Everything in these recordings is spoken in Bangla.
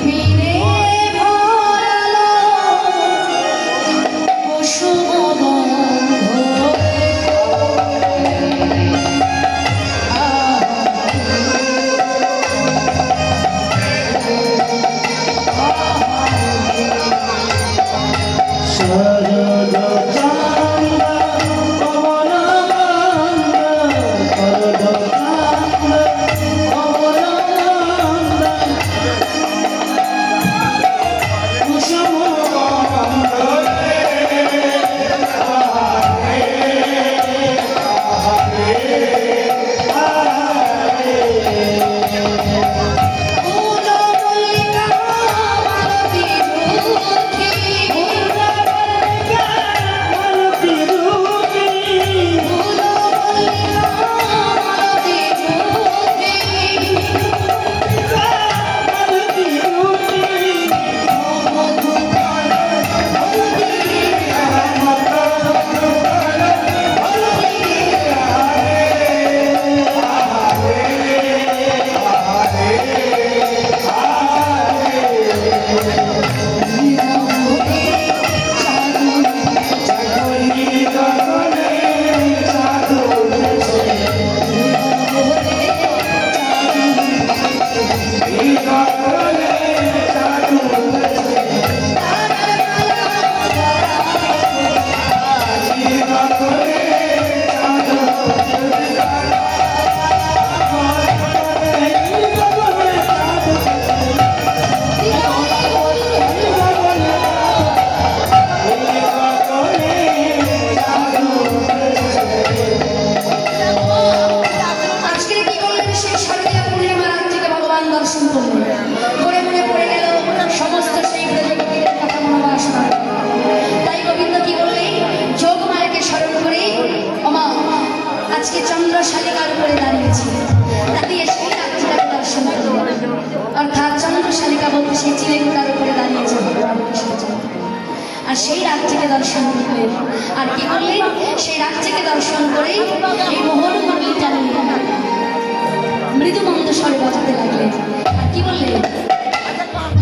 Be দর্শন করলেন, করে মনে পড়ে গেল সমস্ত সেই ব্রজগোপীদের কথা মনোবাসনা। তাই গোবিন্দ কি বললেন, যোগ মায়াকে স্মরণ করে, ওমা আজকে চন্দ্রশালিকার উপরে দাঁড়িয়েছি, দাঁড়িয়ে সেই রাত্রিটাকে দর্শন করলেন। অর্থাৎ চন্দ্রশালিকা বলতে সেই চিলেকোঠার উপরে দাঁড়িয়েছে আর সেই রাত্রিকে দর্শন করলেন। আর কি করলেন, সেই রাত্রিকে দর্শন করে এই মোহন মুরলীটা নিয়ে মৃদু মন্দ স্বরে বাজাতে লাগলেন। আর কি বললেন,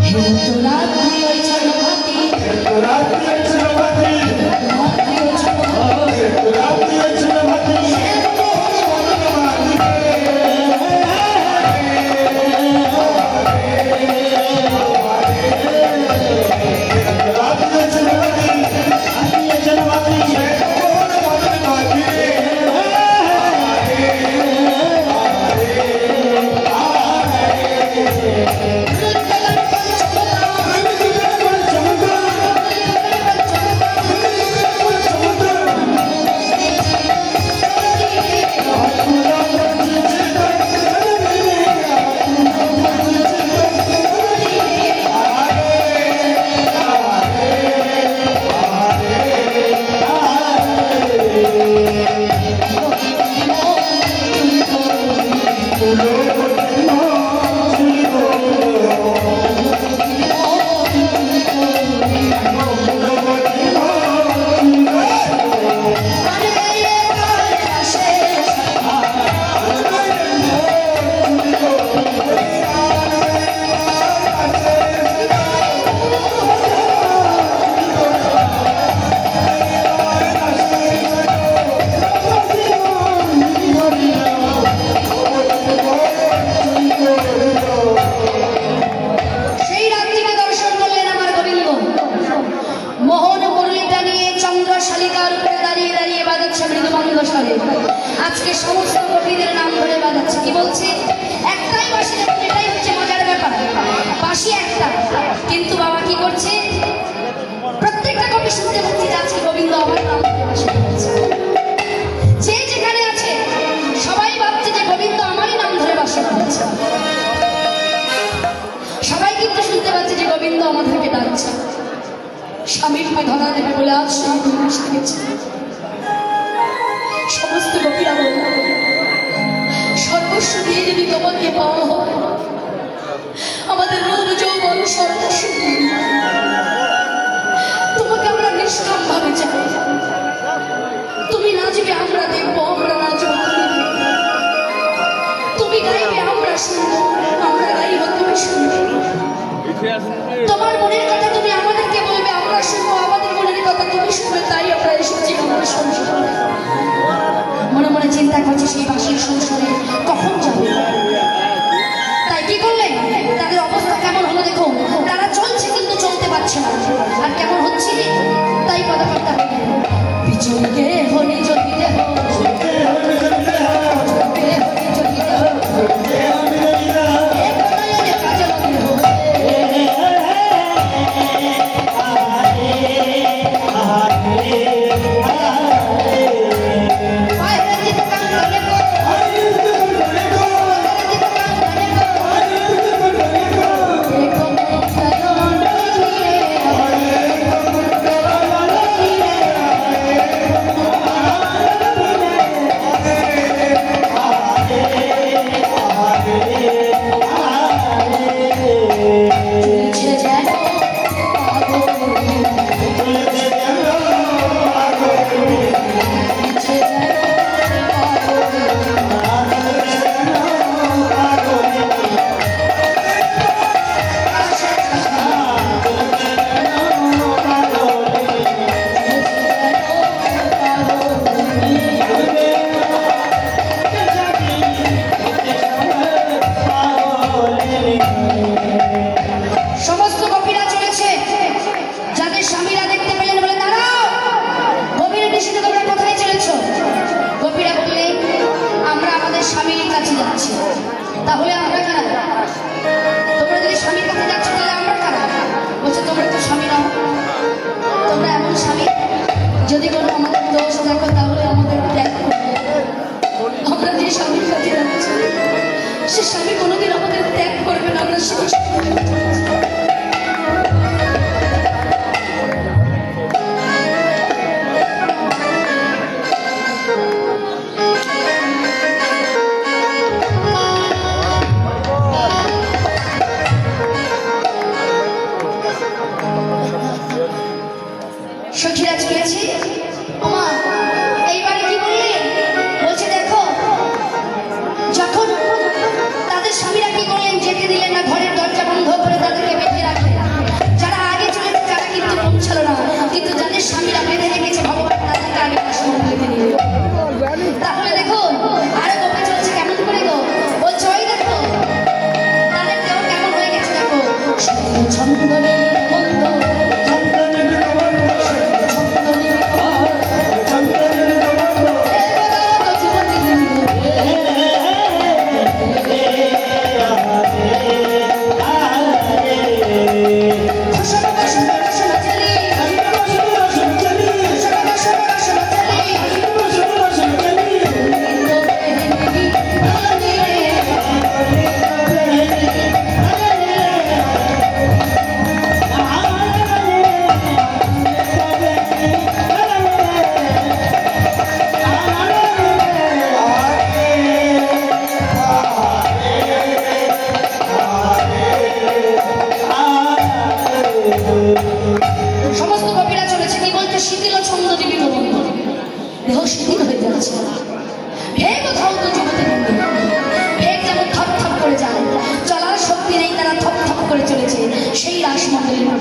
হে তো রাত্রি ওই চরণাতি, আজকে সমস্ত কবিদের নাম ধরে বাজাচ্ছে। কি বলছে, একটাই বাঁশি, এটাই হচ্ছে মজার ব্যাপার, বাঁশি একটা, কিন্তু বাবা কি করছে, প্রত্যেকটা কবি শুনতে পাচ্ছি আজকে গোবিন্দ আমার নাম ধরে বাঁশি বাজাচ্ছে। যে যেখানে আছে সবাই ভাবছে যে গোবিন্দ আমারই নাম ধরে বাঁশি বাজাচ্ছে। সবাই কিন্তু শুনতে পাচ্ছে যে গোবিন্দ আমাদেরকে ডাকছে, স্বামীকে ধরা দেবে বলে আজ আসতে গেছে। সমস্ত গোপীরা বলল, সর্বস্ব দিয়ে যদি তোমাকে পাওয়া হয়, আমাদের রূপ যৌবন সর্বস্ব দিয়ে তোমাকে আমরা নিষ্কাম ভাবে চাই। তুমি নাচবে আমরা দেখবো, আমরা নাচবো তুমি গাইবে, আমরা শুনবো, আমরা গাইব তুমি শুনবে। তোমার মনের কথা তুমি আমাদেরকে বলবে, আমরা শুনবো, আমাদের মনের কথা তুমি শুনবে। তাই আমরা এসেছি আমাদের সংসারে। মনে মনে চিন্তা করছে সেই বাঁশির সংসারে কখন যাবে। তাই কি করলেন, তাদের অবস্থা কেমন হলো দেখো, তারা চলছে কিন্তু চলতে পারছে না। আর কেমন হচ্ছে, তাই পদাপাত্তা পিছনকে হরি যদি দেহ তাহলে আমরা কারা? তোমরা যদি স্বামীর কাছে যাচ্ছ তাহলে আমরা কারা? বলছে তোমরা তো স্বামী নাও, তোমরা এমন স্বামী যদি কোনো আমাদের দোষ দেখো তাহলে আমাদের ত্যাগ করবে। আমরা যে স্বামীর কাছে যাচ্ছি সে স্বামী কোনোদিন আমাদের ত্যাগ করবে না,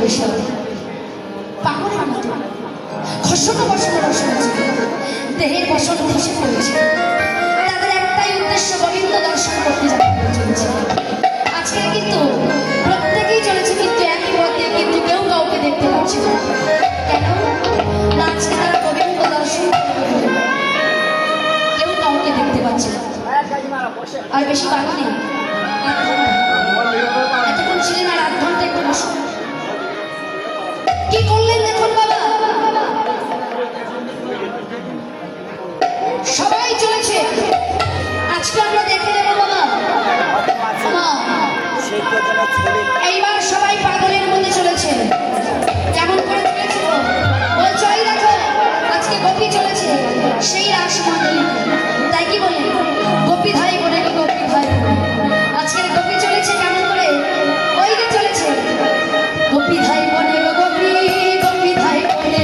বসে পাগলের মতো খসনো বসনো বসে আছে, দেহের বসন খসে পড়েছে। তাদের একটাই উদ্দেশ্য গোবিন্দ দর্শন করতে চলেছে। আজকে কিন্তু প্রত্যেকেই চলেছে, কিন্তু একই পথে, কিন্তু কেউ কাউকে দেখতে পাচ্ছে না। কেন না? আজকে তারা গোবিন্দ দর্শন কেউ কাউকে দেখতে পাচ্ছে না। আর বেশি বাকি নেই, এতক্ষণ ছিলেন আর 8 ঘন্টা একটু বসুন। কি করলেন দেখুন বাবা, সবাই চলেছে। আজকে আমরা দেখে নেব বাবা, এইবার সবাই পাগলের মধ্যে চলেছে। কেমন করে চলেছে বলছো? এই দেখো আজকে গোপী চলেছে সেই রাস মন্ডলী, তাই কি বলে গোপী ধাই বলে, গোপী ধাই আজকের গোপী চলেছে কেমন করে? ওই যে চলেছে গোপী ধাই বলে, গোপী গোপী ধাই বলে,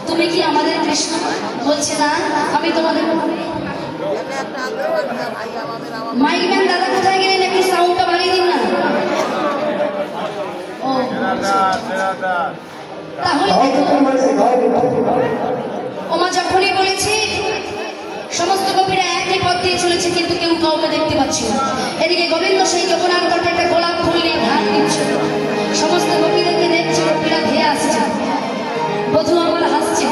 তুমি কি আমাদের কৃষ্ণ? বলছে না, আমি তোমাদের মাইক ম্যান দাদা কোথায় গেলেন? একটু সাউন্ডটা বাড়িয়ে দিন না। ও তাহলে ওমা যখনই বলেছি সমস্ত গোপীরা একই পথ দিয়ে চলেছে, কিন্তু কেউ কাউকে দেখতে পাচ্ছি না। এদিকে গোবিন্দ সেই যমুনার ঘাটে একটা গোলাপ ফুল নিয়ে সমস্ত গোপীদেরকে দেখছে, গোপীরা ধেয়ে আসছে, বধূ আমার হাসছে,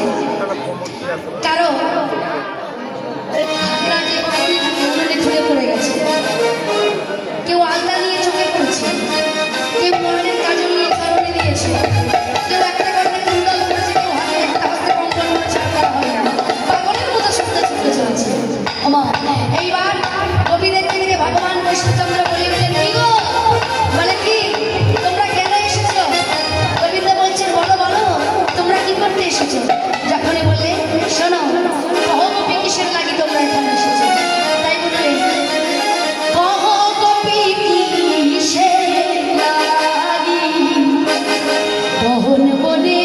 কারণ ঘাগরা যে উনুনে ধুয়ে পড়ে গেছে, কেউ আলতা নিয়ে চোখে পড়ছে, কেউ মনের কাজল নিয়ে চরণে দিয়েছে, কেউ একটা গর্বে কুণ্ডল করেছে, কেউ হাতে একটা হস্তে কঙ্কন করেছে, আর করা হবে না, পাগলের মতো শব্দ ছুটে চলেছে। এইবার গোপীদেরকে দেখে ভগবান কৃষ্ণচন্দ্র বলে উঠলেন, কি গো, বলে কি তোমরা কেন এসেছো? গোবিন্দ বলছেন, বলো বলো তোমরা কি করতে এসেছো? যখনই বললে শোনো, কহ গোপী কিসের লাগি তোমরা এখানে এসেছো? তাই বললেন, কহ গোপী কিসের লাগি মোহন বনে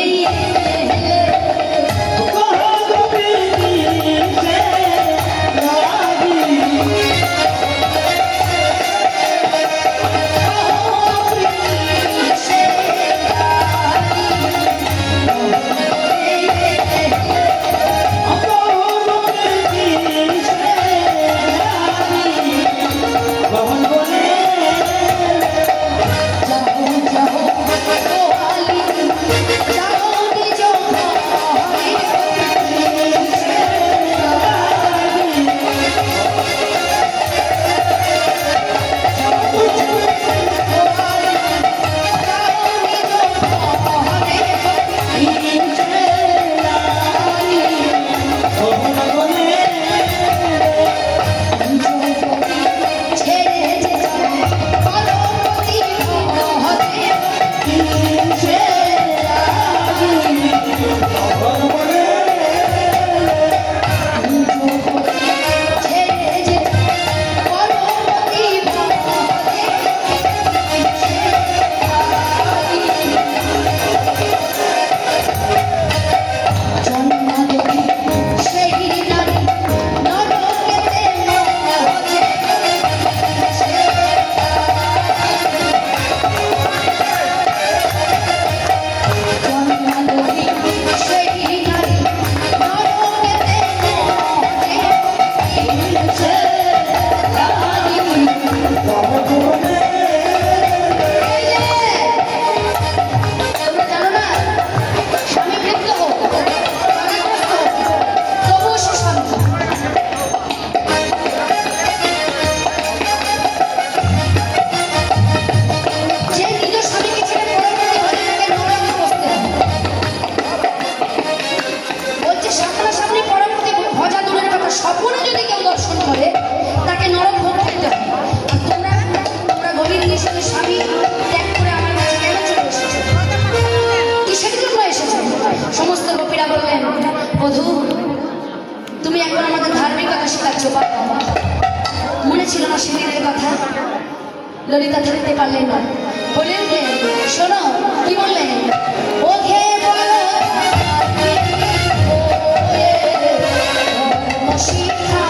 তুমি এখন আমাদের ধার্মিকতা শেখাচ্ছ, মনে ছিল না সেদিনের কথা? ললিতা ধরতে পারলেন না, বলে উঠলেন, শোনো কি বললেন, ওকে বলো শিক্ষা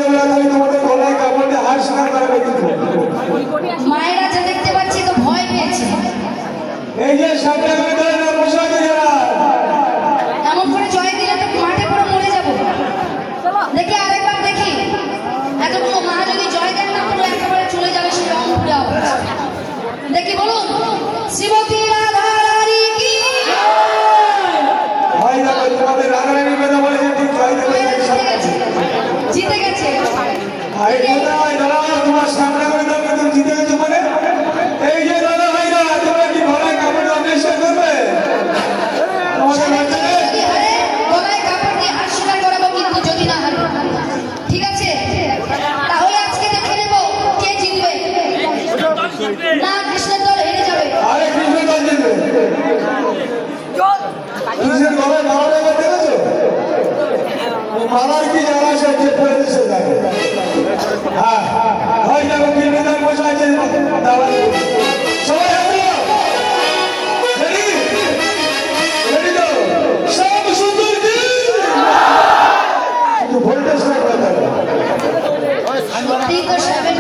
তোমাদের গলায় কাপড়ে হার শোনা করবে কিন্তু মায়েরা যা দেখতে পাচ্ছি তো ভয় পেয়েছে। এই যে সামনে এমন করে জয় দিলে তো মাঠে পুরো মরে যাবো। দেখি আরেকবার দেখি, এতগুলো মা যদি জয় দেন না পুরো একেবারে চলে যাবে সে রংপুরে আওয়াজ। দেখি বলুন শ্রীমতী রাধা রানী কি ভাই দেখো তোমাদের রাগারানি কথা বলে যে ঠিক জয় দেবে জিতে গেছে। ভাই দাদা তোমার সামনে করে দাও তুমি জিতে গেছো মানে এই যে দাদা ভাইরা তোমরা কি গলায় কাপড় অন্বেষণ করবে তোমাদের যদি হারে গলায় কাপড় দিয়ে হাত স্বীকার করাবো, কিন্তু যদি না হারে ঠিক আছে তাহলে আজকে দেখে নেব কে জিতবে। না কৃষ্ণের দল হেরে যাবে। আরে কৃষ্ণের দল জিতবে। কৃষ্ণের গলায় মারা দেখেছো মারার কি জানা সে পড়ে দেশে যাবে। হ্যাঁ হয় যাবো কৃষ্ণের বসে আছে সবাই সত্যি তো সাবেক